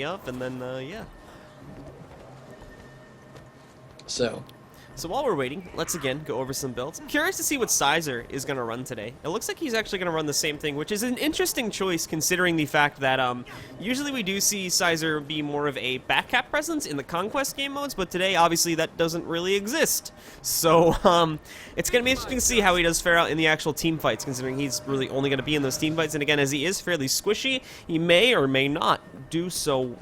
up, and then, yeah. So while we're waiting, let's again go over some builds. I'm curious to see what Sizer is going to run today. It looks like he's actually going to run the same thing, which is an interesting choice considering the fact that usually we do see Sizer be more of a backcap presence in the Conquest game modes, but today obviously that doesn't really exist. So it's going to be interesting to see how he does fare out in the actual team fights, considering he's really only going to be in those team fights. And again, as he is fairly squishy, he may or may not do so,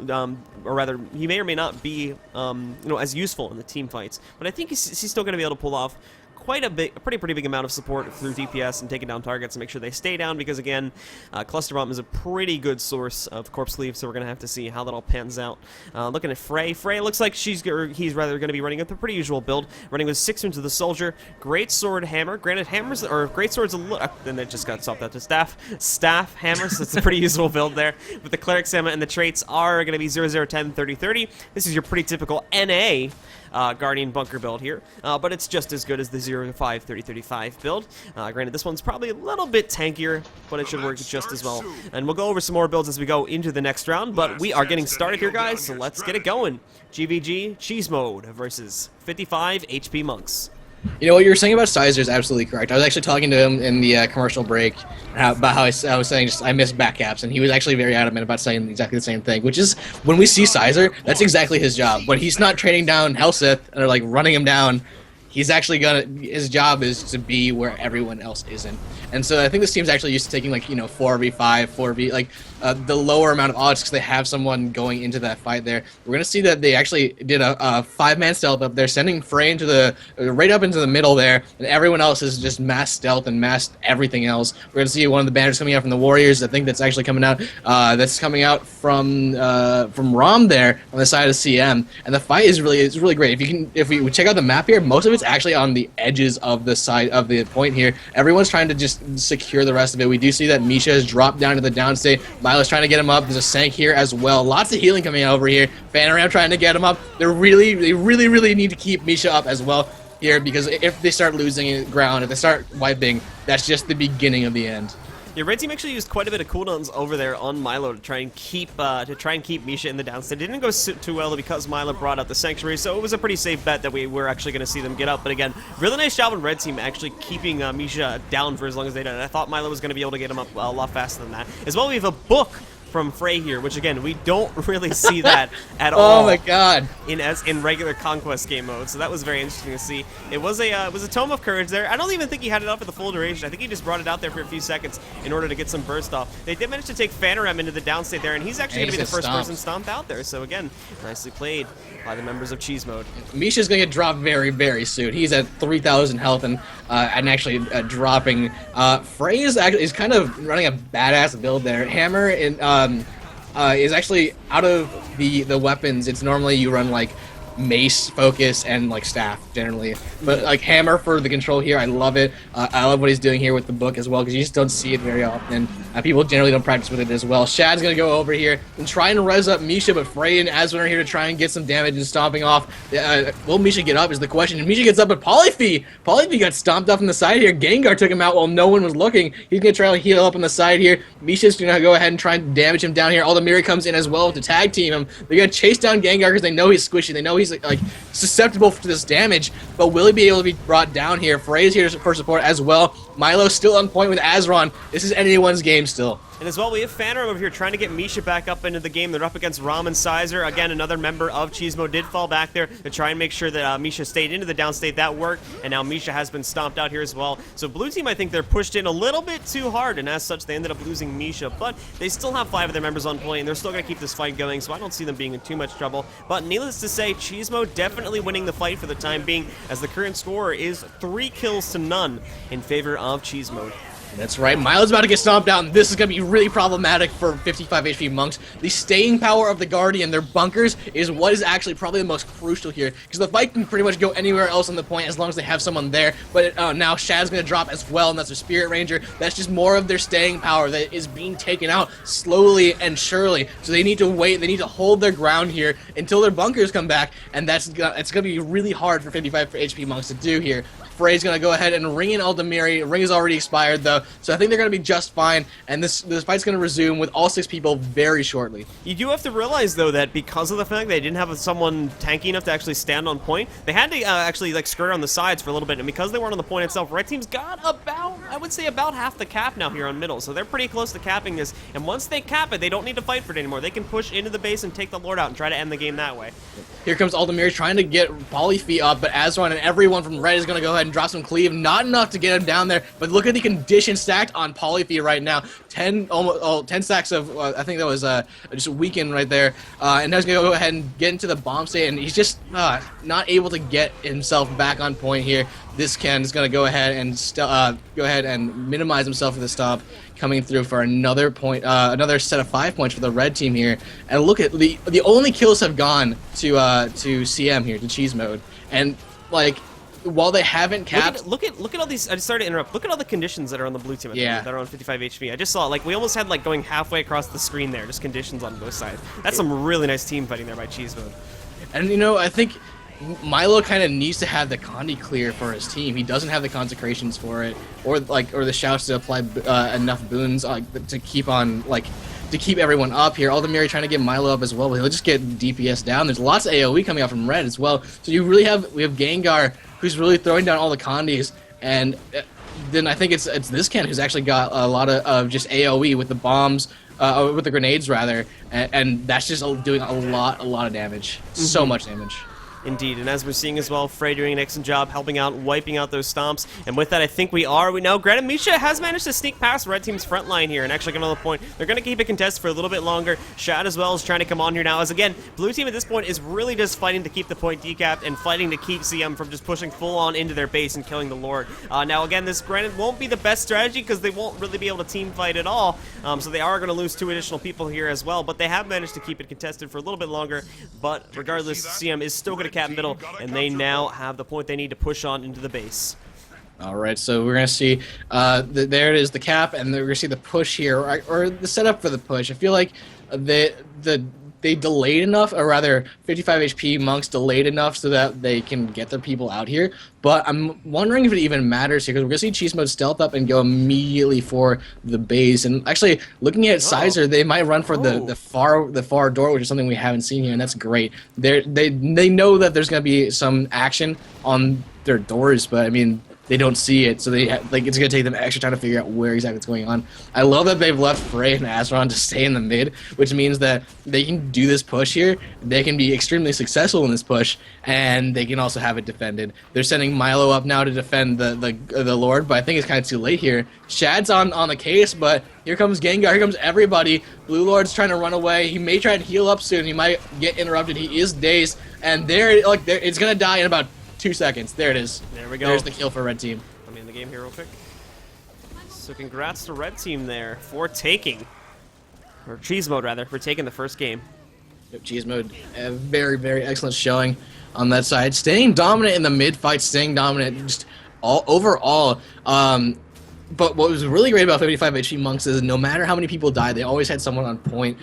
or rather, he may or may not be, as useful in the team fights. But I think he's still going to be able to pull off quite a pretty big amount of support through DPS and taking down targets and make sure they stay down, because again, Cluster Bomb is a pretty good source of Corpse Cleave, so we're going to have to see how that all pans out. Looking at Frey. Frey looks like he's rather going to be running with the pretty usual build, running with 6 Wounds of the Soldier, Great Sword Hammer. Granted, Hammers, or Great Sword's a little, then it just got swapped out to Staff Hammer, so it's a pretty usual build there. With the Cleric's Hammer, and the traits are going to be 0010, 30, 30. This is your pretty typical NA Guardian Bunker build here, but it's just as good as the 05, 30, 35 build. Granted, this one's probably a little bit tankier, but it should work just as well. And we'll go over some more builds as we go into the next round, but we are getting started here, guys, so let's get it going. GVG Cheese Mode versus 55 HP Monks. You know what you were saying about Sizer is absolutely correct. I was actually talking to him in the commercial break about how I was saying I miss backcaps, and he was actually very adamant about saying exactly the same thing, which is when we see Sizer, that's exactly his job. When he's not training down Helsith or like running him down, he's actually his job is to be where everyone else isn't. And so I think this team's actually used to taking, like, 4v5, 4v, like, the lower amount of odds because they have someone going into that fight there. We're going to see that they actually did a 5-man stealth up there, sending Frey into right up into the middle there, and everyone else is just mass stealth and mass everything else. We're going to see one of the banners coming out from the Warriors. I think that's actually coming out, from Rom there on the side of CM, and the fight is really great. If we check out the map here, most of it's actually on the edges of the side of the point here. Everyone's trying to just secure the rest of it. We do see that Misha has dropped down to the downstate. Milo's trying to get him up. There's a Sank here as well. Lots of healing coming out over here. Fanaram trying to get him up. They really need to keep Misha up as well here, because if they start losing ground, if they start wiping, that's just the beginning of the end. Yeah, Red Team actually used quite a bit of cooldowns over there on Milo to try and keep Misha in the downstate. It didn't go too well because Milo brought out the Sanctuary, so it was a pretty safe bet that we were actually going to see them get up. But again, really nice job on Red Team actually keeping Misha down for as long as they did. And I thought Milo was going to be able to get him up a lot faster than that. As well, we have a book from Frey here, which again, we don't really see that at all. Oh my god! In regular Conquest game mode, so that was very interesting to see. It was a Tome of Courage there. I don't even think he had it up for the full duration. I think he just brought it out there for a few seconds in order to get some burst off. They did manage to take Fanaram into the downstate there, and he's actually going to be the first person stomped out there. So again, nicely played by the members of Cheese Mode. Misha's going to get dropped very soon. He's at 3,000 health and actually dropping. Frey is kind of running a badass build there. Hammer is actually out of the weapons. It's normally you run like mace focus and like staff generally, but like Hammer for the control here, I love it. I love what he's doing here with the book as well, because you just don't see it very often. People generally don't practice with it as well. Shad's gonna go over here and try and res up Misha, but Frey and Aswin are here to try and get some damage and stomping off. Will Misha get up is the question, and Misha gets up, but Polyphy got stomped off on the side here. Gengar took him out while no one was looking. He's gonna try to heal up on the side here. Misha's gonna go ahead and try and damage him down here. Aldemir comes in as well to tag team him. They're gonna chase down Gengar because they know he's squishy. They know he's like susceptible to this damage, but will he be able to be brought down here? Frey's here for support as well. Milo's still on point with Azron. This is anyone's game still. And as well, we have Fanaram over here trying to get Misha back up into the game. They're up against Rom and Sizer. Again, another member of Cheese Mode did fall back there to try and make sure that Misha stayed into the downstate. That worked, and now Misha has been stomped out here as well. So Blue Team, I think they're pushed in a little bit too hard, and as such, they ended up losing Misha. But they still have 5 of their members on point, and they're still going to keep this fight going, so I don't see them being in too much trouble. But needless to say, Cheese Mode definitely winning the fight for the time being, as the current score is 3 kills to none in favor of Cheese Mode. That's right, Milo's about to get stomped out, and this is going to be really problematic for 55 HP Monks. The staying power of the Guardian, their bunkers, is what is actually probably the most crucial here, because the fight can pretty much go anywhere else on the point as long as they have someone there, but now Shad's going to drop as well, and that's their Spirit Ranger. That's just more of their staying power that is being taken out slowly and surely, so they need to wait, they need to hold their ground here until their bunkers come back, and it's going to be really hard for 55 HP Monks to do here. Frey's going to go ahead and ring in Aldemiri. Ring is already expired, though, so I think they're going to be just fine, and this fight's going to resume with all 6 people very shortly. You do have to realize, though, that because of the fact they didn't have someone tanky enough to actually stand on point, they had to actually like skirt on the sides for a little bit, and because they weren't on the point itself, red team's got about, I would say, about half the cap now here on middle, so they're pretty close to capping this, and once they cap it, they don't need to fight for it anymore. They can push into the base and take the Lord out and try to end the game that way. Here comes Aldemir trying to get Polyphy up, but Azron and everyone from red is going to go ahead and drop some cleave. Not enough to get him down there, but look at the condition stacked on Polyphy right now. 10 stacks of, I think that was just a weekend right there. And now he's going to go ahead and get into the bomb state, and he's just not able to get himself back on point here. This Ken is going to go ahead and minimize himself for the stop, coming through for another point, another set of 5 points for the red team here. And look at the only kills have gone to CM here, to cheese mode, and like while they haven't capped. Look at all these. I just started to interrupt. Look at all the conditions that are on the blue team. That are on 55 HP. I just saw like we almost had like going halfway across the screen there, just conditions on both sides. That's some really nice team fighting there by cheese mode. And you know, I think Milo kind of needs to have the Condi clear for his team. He doesn't have the consecrations for it, or the shouts to apply enough boons to keep on to keep everyone up here. Aldemir trying to get Milo up as well, but he'll just get DPS down. There's lots of AoE coming out from red as well. So we have Gengar who's really throwing down all the Condis, and then I think it's this Ken who's actually got a lot of just AoE with the bombs. With the grenades rather, and that's just doing a lot of damage. So much damage. Indeed, and as we're seeing as well, Frey doing an excellent job helping out, wiping out those stomps, and with that I think we know granted Misha has managed to sneak past red team's front line here and actually get on the point. They're going to keep it contested for a little bit longer. Shad as well is trying to come on here now, as again, blue team at this point is really just fighting to keep the point decapped and fighting to keep CM from just pushing full on into their base and killing the Lord. Now again, this granted won't be the best strategy because they won't really be able to team fight at all, so they are going to lose 2 additional people here as well, but they have managed to keep it contested for a little bit longer. But regardless, CM is still going to cap middle, and they now have the point they need to push on into the base. All right, so we're going to see, there it is, the cap, and we're going to see the push here, or the setup for the push. I feel like they delayed enough, or rather 55 HP monks delayed enough so that they can get their people out here, but I'm wondering if it even matters here, because we're going to see cheese mode stealth up and go immediately for the base. And actually, looking at Sizer, they might run for the far door, which is something we haven't seen here, and that's great. They know that there's going to be some action on their doors, but I mean, they don't see it, so it's going to take them extra time to figure out where exactly it's going on. I love that they've left Frey and Azron to stay in the mid, which means that they can do this push here. They can be extremely successful in this push, and they can also have it defended. They're sending Milo up now to defend the Lord, but I think it's kind of too late here. Shad's on the case, but here comes Gengar, here comes everybody. Blue Lord's trying to run away. He may try and heal up soon. He might get interrupted. He is dazed, and it's going to die in about 2 seconds. There it is. There we go. There's the kill for red team. Let me in the game here real quick. So congrats to red team there for taking, or cheese mode rather, for taking the first game. Yep, cheese mode, a very, very excellent showing on that side. Staying dominant in the mid fight, staying dominant just overall. But what was really great about 55 HP monks is no matter how many people died, they always had someone on point.